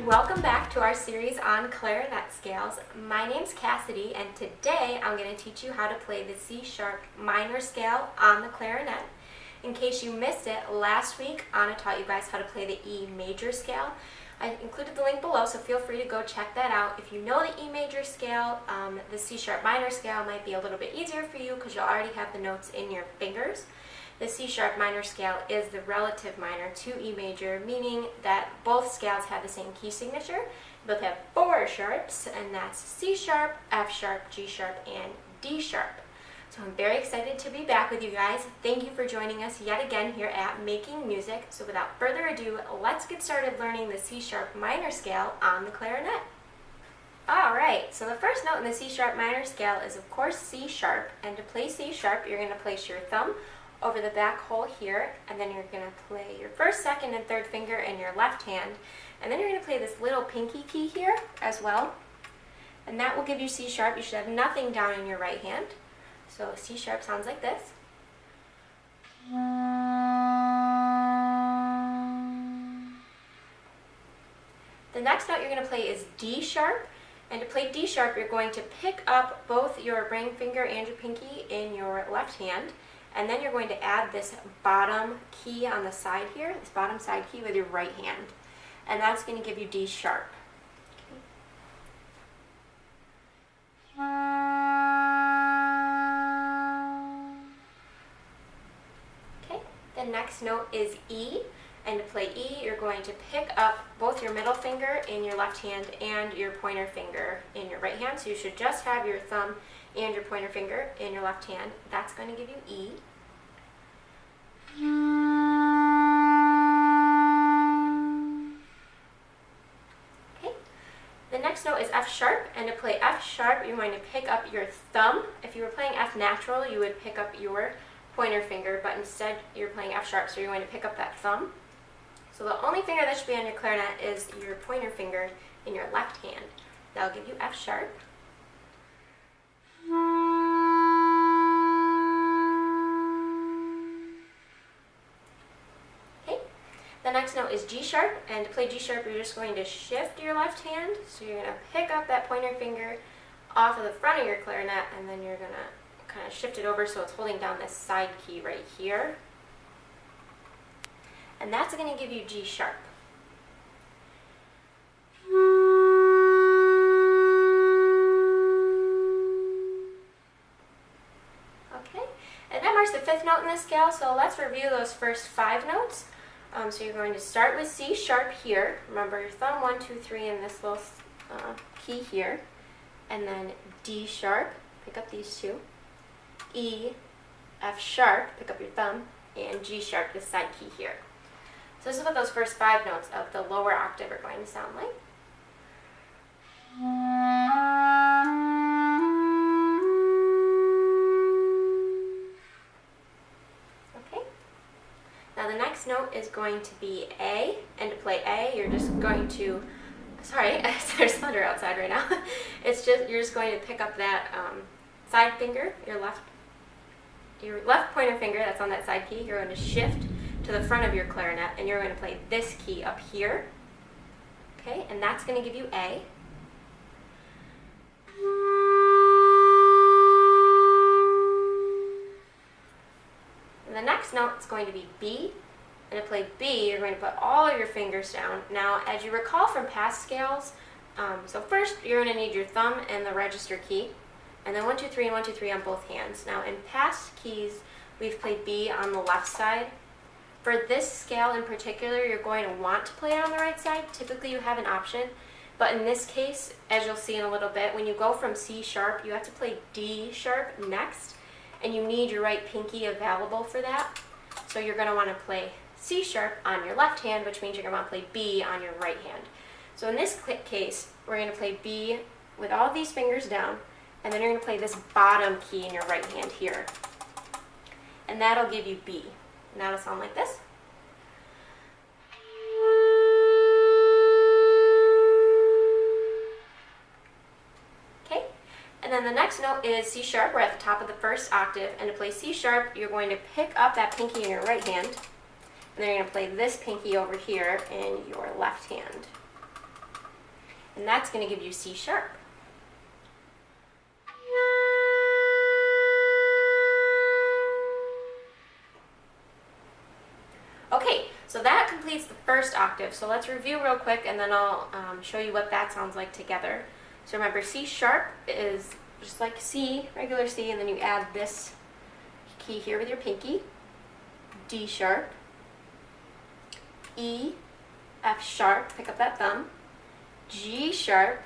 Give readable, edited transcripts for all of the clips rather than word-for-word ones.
welcome back to our series on clarinet scales. My name's Cassidy, and today I'm going to teach you how to play the C sharp minor scale on the clarinet. In case you missed it, last week Anna taught you guys how to play the E major scale. I included the link below, so feel free to go check that out. If you know the E major scale, the C sharp minor scale might be a little bit easier for you because you'll already have the notes in your fingers. The C sharp minor scale is the relative minor to E major, meaning that both scales have the same key signature. They both have four sharps, and that's C sharp, F sharp, G sharp, and D sharp. So I'm very excited to be back with you guys. Thank you for joining us yet again here at Making Music. So without further ado, let's get started learning the C sharp minor scale on the clarinet. Alright, so the first note in the C sharp minor scale is of course C sharp, and to play C sharp you're going to place your thumb over the back hole here, and then you're going to play your first, second, and third finger in your left hand, and then you're going to play this little pinky key here as well, and that will give you C sharp. You should have nothing down in your right hand. So C sharp sounds like this. The next note you're going to play is D sharp, and to play D sharp you're going to pick up both your ring finger and your pinky in your left hand, and then you're going to add this bottom key on the side here, this bottom side key with your right hand, and that's going to give you D sharp. Okay, the next note is E, and to play E you're going to pick up both your middle finger in your left hand and your pointer finger in your right hand, so you should just have your thumb and your pointer finger in your left hand. That's going to give you E. Okay. The next note is F sharp, and to play F sharp you're going to pick up your thumb. If you were playing F natural you would pick up your pointer finger, but instead you're playing F sharp, so you're going to pick up that thumb. So the only finger that should be on your clarinet is your pointer finger in your left hand. That'll give you F sharp. The next note is G sharp, and to play G sharp you're just going to shift your left hand, so you're going to pick up that pointer finger off of the front of your clarinet, and then you're going to kind of shift it over so it's holding down this side key right here, and that's going to give you G sharp. Okay, and that marks the fifth note in the scale, so let's review those first five notes. So you're going to start with C sharp here. Remember your thumb, 1, 2, 3, and this little key here. And then D sharp, pick up these two. E, F sharp, pick up your thumb, and G sharp, this side key here. So this is what those first five notes of the lower octave are going to sound like. Now the next note is going to be A, and to play A, you're just going to, sorry, there's thunder outside right now. You're just going to pick up that side finger, your left pointer finger that's on that side key. You're going to shift to the front of your clarinet, and you're going to play this key up here. Okay, and that's going to give you A. The next note is going to be B, and to play B you're going to put all your fingers down. Now as you recall from past scales, so first you're going to need your thumb and the register key, and then 1, 2, 3 and 1, 2, 3 on both hands. Now in past keys we've played B on the left side. For this scale in particular you're going to want to play it on the right side. Typically you have an option, but in this case, as you'll see in a little bit, when you go from C sharp you have to play D sharp next, and you need your right pinky available for that. So you're going to want to play C sharp on your left hand, which means you're going to want to play B on your right hand. So in this case, we're going to play B with all these fingers down, and then you're going to play this bottom key in your right hand here. And that'll give you B. And that'll sound like this. And then the next note is C sharp. We're at the top of the first octave, and to play C sharp you're going to pick up that pinky in your right hand, and then you're going to play this pinky over here in your left hand. and that's going to give you C sharp. Okay, so that completes the first octave. So let's review real quick, and then I'll show you what that sounds like together. So remember, C sharp is just like C, regular C, and then you add this key here with your pinky. D sharp, E, F sharp, pick up that thumb, G sharp,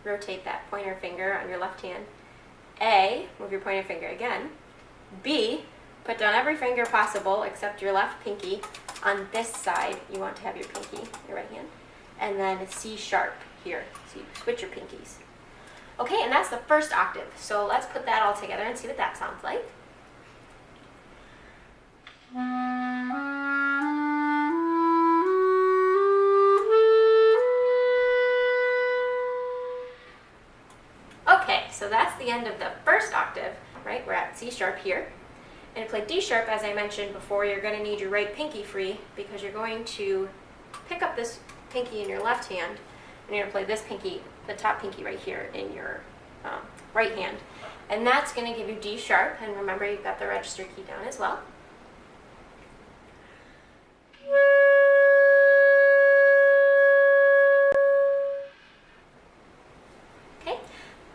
rotate that pointer finger on your left hand, A, move your pointer finger again, B, put down every finger possible except your left pinky. On this side, you want to have your pinky, your right hand, and then C sharp here, so you switch your pinkies. Okay, and that's the first octave, so let's put that all together and see what that sounds like. Okay, so that's the end of the first octave, right? We're at C sharp here. And to play D sharp, as I mentioned before, you're going to need your right pinky free because you're going to pick up this pinky in your left hand, and you're going to play this pinky, the top pinky right here in your right hand. And that's going to give you D sharp, and remember you've got the register key down as well.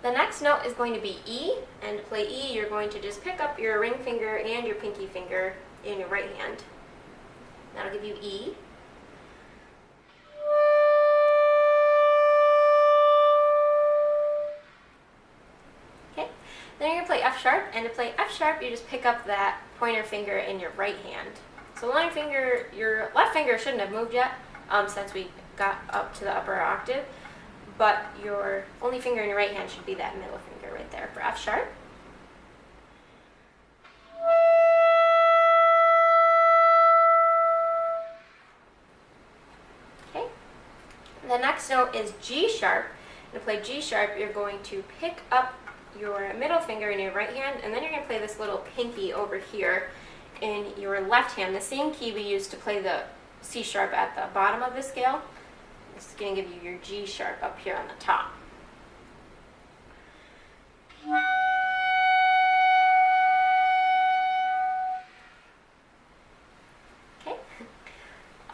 The next note is going to be E, and to play E, you're going to just pick up your ring finger and your pinky finger in your right hand. That'll give you E. Okay, then you're going to play F sharp, and to play F sharp, you just pick up that pointer finger in your right hand. So your left finger shouldn't have moved yet, since we got up to the upper octave. But your only finger in your right hand should be that middle finger right there for F sharp. Okay. The next note is G sharp. And to play G sharp, you're going to pick up your middle finger in your right hand, and then you're going to play this little pinky over here in your left hand, the same key we used to play the C sharp at the bottom of the scale. This is going to give you your G sharp up here on the top. Okay.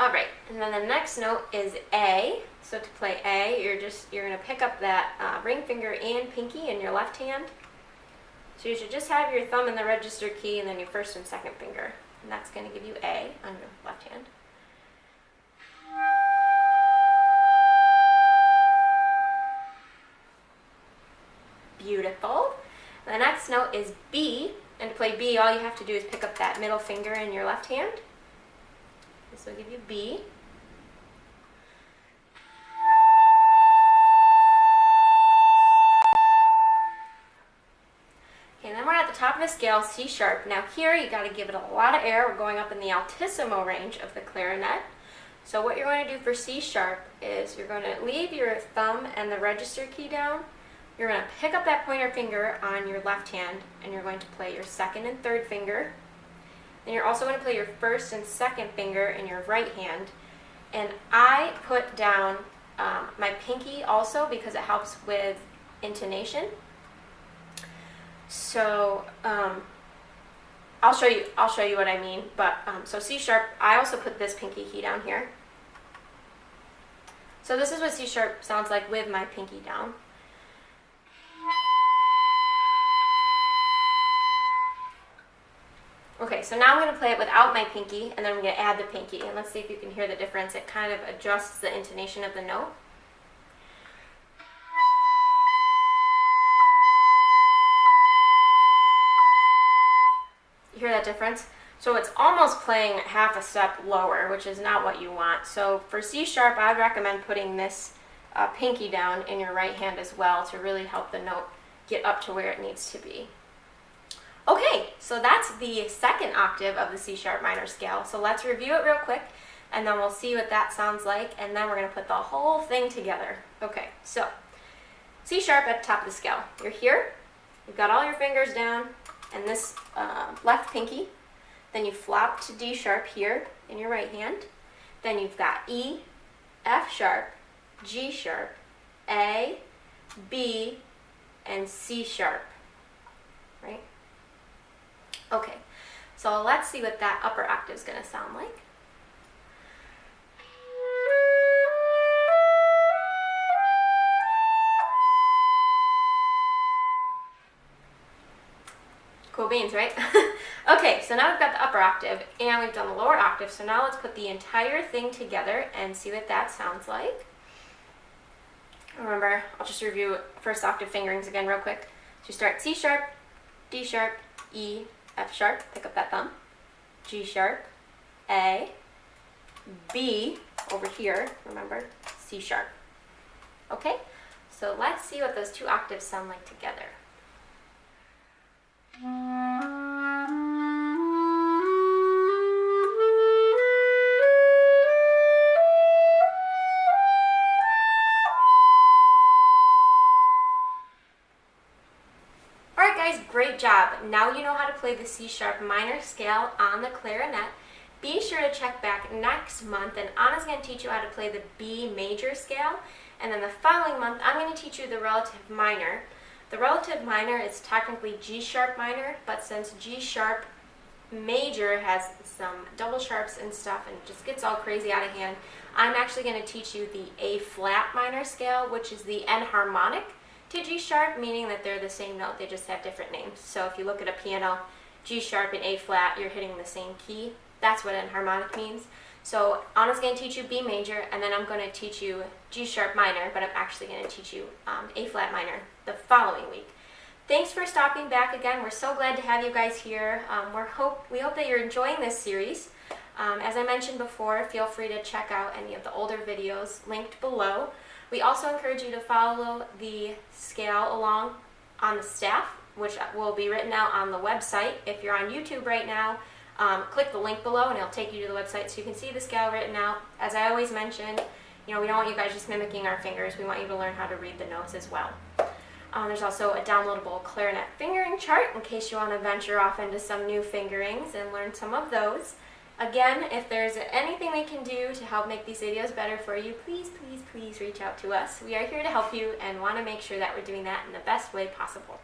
All right, and then the next note is A. So to play A, you're going to pick up that ring finger and pinky in your left hand. So you should just have your thumb in the register key and then your first and second finger, and that's going to give you A on your left hand. Beautiful. The next note is B, and to play B, all you have to do is pick up that middle finger in your left hand. This will give you B. Okay, then we're at the top of the scale, C sharp. Now here you got to give it a lot of air. We're going up in the altissimo range of the clarinet. So what you're going to do for C sharp is you're going to leave your thumb and the register key down. You're going to pick up that pointer finger on your left hand, and you're going to play your second and third finger. Then you're also going to play your first and second finger in your right hand. And I put down my pinky also because it helps with intonation. So I'll show you what I mean. But so C sharp, I also put this pinky key down here. So this is what C sharp sounds like with my pinky down. Okay, so now I'm going to play it without my pinky, and then I'm going to add the pinky, and let's see if you can hear the difference. It kind of adjusts the intonation of the note. You hear that difference? So it's almost playing half a step lower, which is not what you want. So for C sharp, I'd recommend putting this pinky down in your right hand as well to really help the note get up to where it needs to be. Okay, so that's the second octave of the C sharp minor scale. So let's review it real quick, and then we'll see what that sounds like, and then we're going to put the whole thing together. Okay, so C sharp at the top of the scale. You're here, you've got all your fingers down, and this left pinky. Then you flop to D sharp here in your right hand. Then you've got E, F sharp, G sharp, A, B, and C sharp, right? Okay, so let's see what that upper octave is going to sound like. Cool beans, right? Okay, so now we've got the upper octave and we've done the lower octave, so now let's put the entire thing together and see what that sounds like. Remember, I'll just review first octave fingerings again real quick. So you start C sharp, D sharp, E, F sharp, pick up that thumb, G sharp, A, B, over here, remember, C sharp. Okay, so let's see what those two octaves sound like together. Alright guys, great job. Now you know how to play the C sharp minor scale on the clarinet. Be sure to check back next month and Anna's going to teach you how to play the B major scale. And then the following month, I'm going to teach you the relative minor. The relative minor is technically G sharp minor, but since G sharp major has some double sharps and stuff and just gets all crazy out of hand, I'm actually going to teach you the A flat minor scale, which is the enharmonic to G sharp, meaning that they're the same note, they just have different names. So if you look at a piano, G sharp and A flat, you're hitting the same key. That's what enharmonic means. So Anna's going to teach you B major, and then I'm going to teach you G sharp minor, but I'm actually going to teach you A flat minor the following week. Thanks for stopping back again. We're so glad to have you guys here. We hope that you're enjoying this series. As I mentioned before, feel free to check out any of the older videos linked below. We also encourage you to follow the scale along on the staff, which will be written out on the website. If you're on YouTube right now, click the link below and it'll take you to the website so you can see the scale written out. As I always mention, we don't want you guys just mimicking our fingers. We want you to learn how to read the notes as well. There's also a downloadable clarinet fingering chart in case you want to venture off into some new fingerings and learn some of those. Again, if there's anything we can do to help make these videos better for you, please, please, please reach out to us. We are here to help you and want to make sure that we're doing that in the best way possible.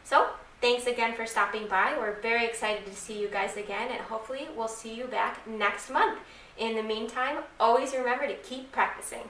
So, thanks again for stopping by. We're very excited to see you guys again, and hopefully we'll see you back next month. In the meantime, always remember to keep practicing.